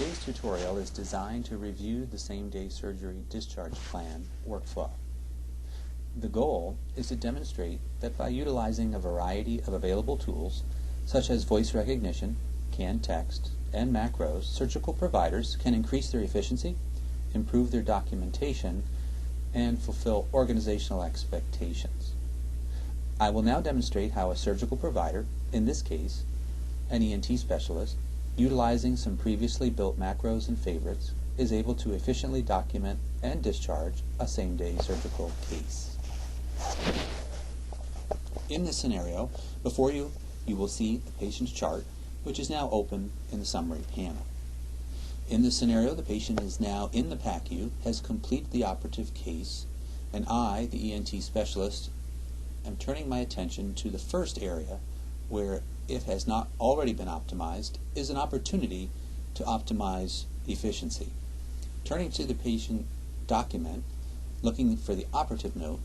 Today's tutorial is designed to review the same-day surgery discharge plan workflow. The goal is to demonstrate that by utilizing a variety of available tools, such as voice recognition, canned text, and macros, surgical providers can increase their efficiency, improve their documentation, and fulfill organizational expectations. I will now demonstrate how a surgical provider, in this case, an ENT specialist, utilizing some previously built macros and favorites, is able to efficiently document and discharge a same-day surgical case. In this scenario, before you will see the patient's chart, which is now open in the summary panel. In this scenario, the patient is now in the PACU, has completed the operative case, and I, the ENT specialist, am turning my attention to the first area where, if has not already been optimized, is an opportunity to optimize efficiency. Turning to the patient document, looking for the operative note,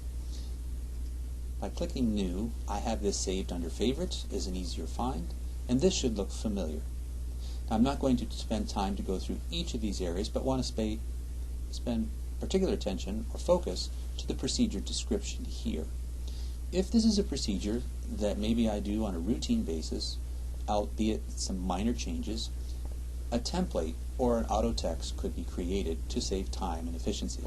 by clicking New, I have this saved under Favorites as an easier find, and this should look familiar. Now, I'm not going to spend time to go through each of these areas, but want to spend particular attention or focus to the procedure description here. If this is a procedure that maybe I do on a routine basis, albeit some minor changes, a template or an auto text could be created to save time and efficiency.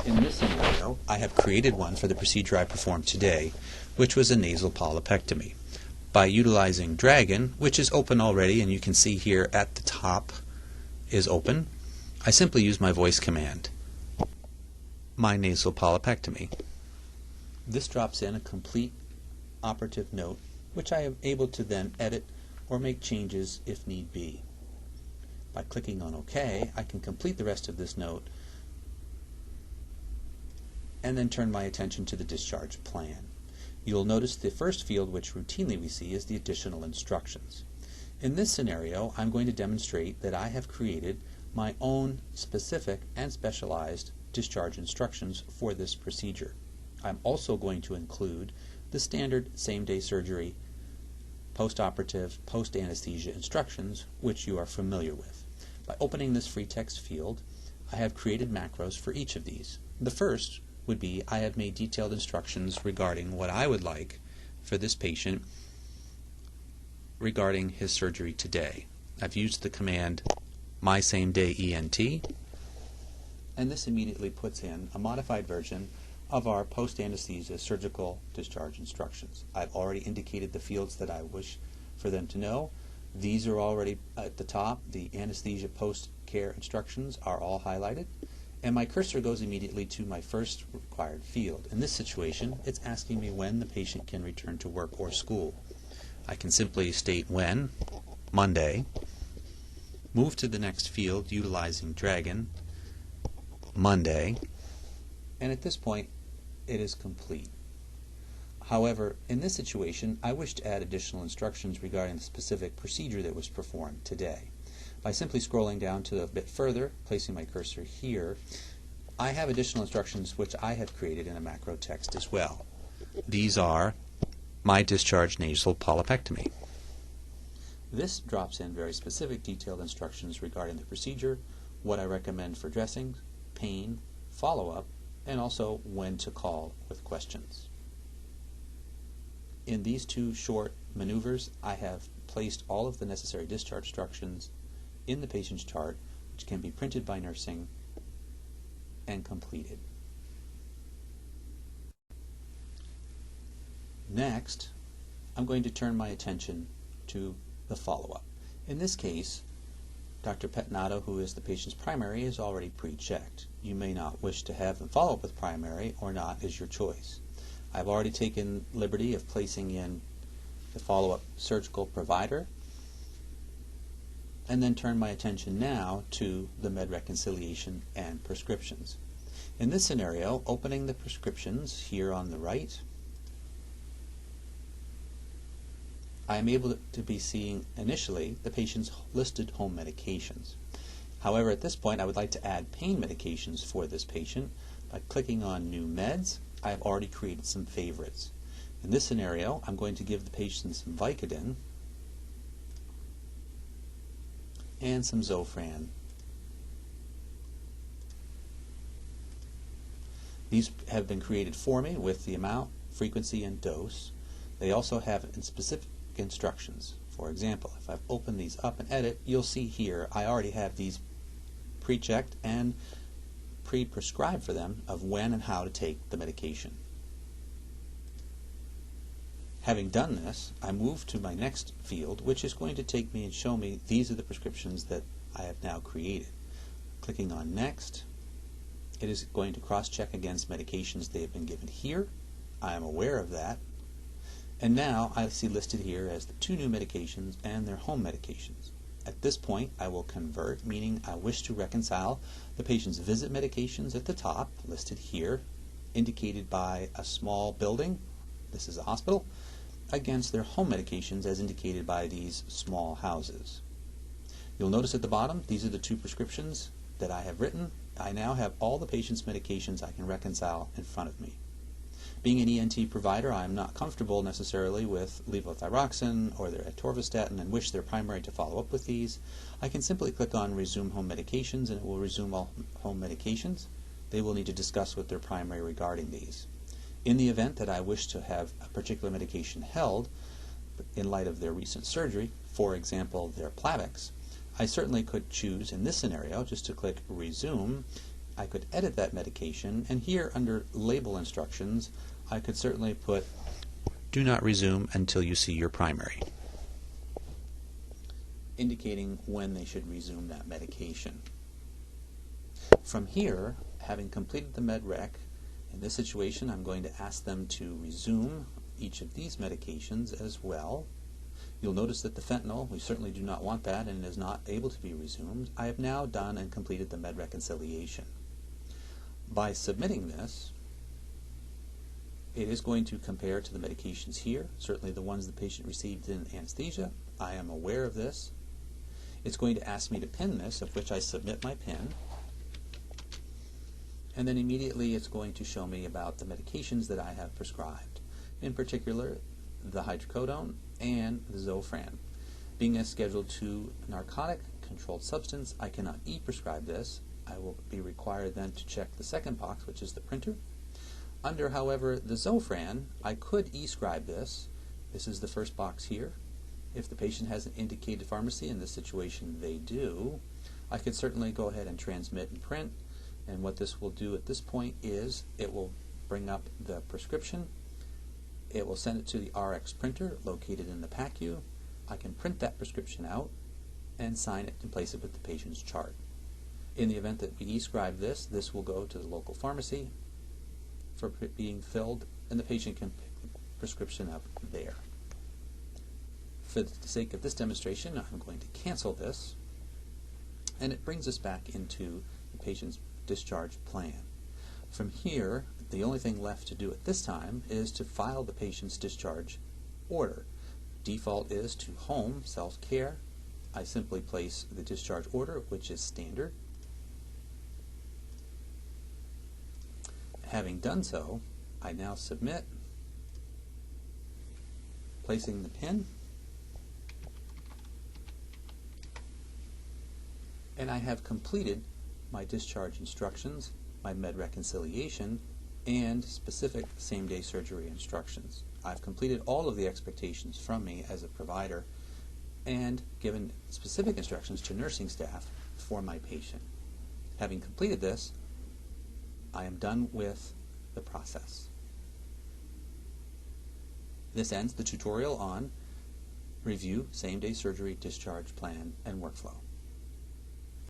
In this scenario, I have created one for the procedure I performed today, which was a nasal polypectomy. By utilizing Dragon, which is open already, and you can see here at the top is open, I simply use my voice command, my nasal polypectomy. This drops in a complete operative note, which I am able to then edit or make changes if need be. By clicking on OK, I can complete the rest of this note and then turn my attention to the discharge plan. You'll notice the first field, which routinely we see, is the additional instructions. In this scenario, I'm going to demonstrate that I have created my own specific and specialized discharge instructions for this procedure. I'm also going to include the standard same-day surgery, post-operative, post-anesthesia instructions, which you are familiar with. By opening this free text field, I have created macros for each of these. The first would be I have made detailed instructions regarding what I would like for this patient regarding his surgery today. I've used the command my same day ENT, and this immediately puts in a modified version of our post-anesthesia surgical discharge instructions. I've already indicated the fields that I wish for them to know. These are already at the top. The anesthesia post-care instructions are all highlighted, and my cursor goes immediately to my first required field. In this situation, it's asking me when the patient can return to work or school. I can simply state when, Monday, move to the next field utilizing Dragon, Monday, and at this point it is complete. However, in this situation, I wish to add additional instructions regarding the specific procedure that was performed today. By simply scrolling down to a bit further, placing my cursor here, I have additional instructions which I have created in a macro text as well. These are my discharge nasal polypectomy. This drops in very specific detailed instructions regarding the procedure, what I recommend for dressings, pain, follow-up, and also when to call with questions. In these two short maneuvers, I have placed all of the necessary discharge instructions in the patient's chart, which can be printed by nursing and completed. Next, I'm going to turn my attention to the follow-up. In this case, Dr. Petnato, who is the patient's primary, is already pre-checked. You may not wish to have them follow up with primary or not is your choice. I've already taken liberty of placing in the follow-up surgical provider and then turn my attention now to the med reconciliation and prescriptions. In this scenario, opening the prescriptions here on the right, I am able to be seeing initially the patient's listed home medications. However, at this point I would like to add pain medications for this patient. By clicking on New Meds, I have already created some favorites. In this scenario, I'm going to give the patient some Vicodin and some Zofran These have been created for me with the amount, frequency, and dose. They also have specific instructions. For example, if I've opened these up and edit, you'll see here I already have these pre-checked and pre-prescribed for them of when and how to take the medication. Having done this, I move to my next field, which is going to take me and show me these are the prescriptions that I have now created. Clicking on Next, it is going to cross-check against medications they have been given here. I am aware of that. And now I see listed here as the 2 new medications and their home medications. At this point, I will convert, meaning I wish to reconcile the patient's visit medications at the top, listed here, indicated by a small building, this is a hospital, against their home medications as indicated by these small houses. You'll notice at the bottom, these are the 2 prescriptions that I have written. I now have all the patient's medications I can reconcile in front of me. Being an ENT provider, I am not comfortable necessarily with levothyroxine or their atorvastatin and wish their primary to follow up with these. I can simply click on Resume Home Medications and it will resume all home medications. They will need to discuss with their primary regarding these. In the event that I wish to have a particular medication held in light of their recent surgery, for example their Plavix, I certainly could choose in this scenario just to click Resume. I could edit that medication, and here under label instructions I could certainly put do not resume until you see your primary, indicating when they should resume that medication. From here, having completed the MedRec, in this situation I'm going to ask them to resume each of these medications as well. You'll notice that the fentanyl, we certainly do not want that and it is not able to be resumed. I have now done and completed the med reconciliation. By submitting this, it is going to compare to the medications here, certainly the ones the patient received in anesthesia. I am aware of this. It's going to ask me to pin this, of which I submit my pin. And then immediately it's going to show me about the medications that I have prescribed. In particular, the hydrocodone and the Zofran. Being a Schedule II narcotic controlled substance, I cannot e-prescribe this. I will be required then to check the second box, which is the printer. Under, however, the Zofran, I could e-scribe this. This is the first box here. If the patient has an indicated pharmacy, in this situation they do, I could certainly go ahead and transmit and print. And what this will do at this point is it will bring up the prescription. It will send it to the RX printer located in the PACU. I can print that prescription out and sign it and place it with the patient's chart. In the event that we e-scribe this, this will go to the local pharmacy for being filled, and the patient can pick the prescription up there. For the sake of this demonstration, I'm going to cancel this, and it brings us back into the patient's discharge plan. From here, the only thing left to do at this time is to file the patient's discharge order. Default is to home, self-care. I simply place the discharge order, which is standard. Having done so, I now submit, placing the pin, and I have completed my discharge instructions, my med reconciliation, and specific same-day surgery instructions. I've completed all of the expectations from me as a provider and given specific instructions to nursing staff for my patient. Having completed this, I am done with the process. This ends the tutorial on review, same-day surgery, discharge plan, and workflow.